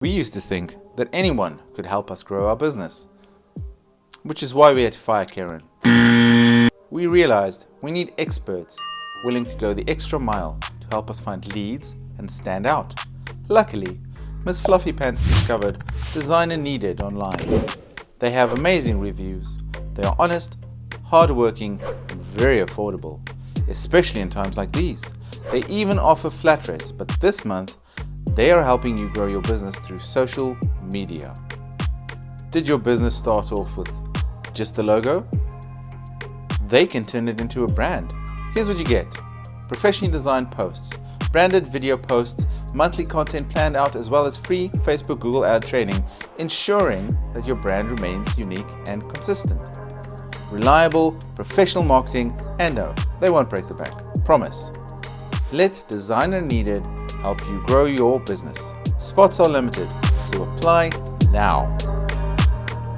We used to think that anyone could help us grow our business, which is why we had to fire Karen. We realized we need experts willing to go the extra mile to help us find leads and stand out. Luckily, Miss Fluffy Pants discovered Designer Needed online. They have amazing reviews. They are honest, hardworking, and very affordable, especially in times like these. They even offer flat rates, but this month they are helping you grow your business through social media. Did your business start off with just the logo? They can turn it into a brand. Here's what you get: professionally designed posts, branded video posts, monthly content planned out, as well as free Facebook Google ad training, ensuring that your brand remains unique and consistent. Reliable, professional marketing, and no, they won't break the bank. Promise. Let Designer Needed help you grow your business. Spots are limited, so apply now.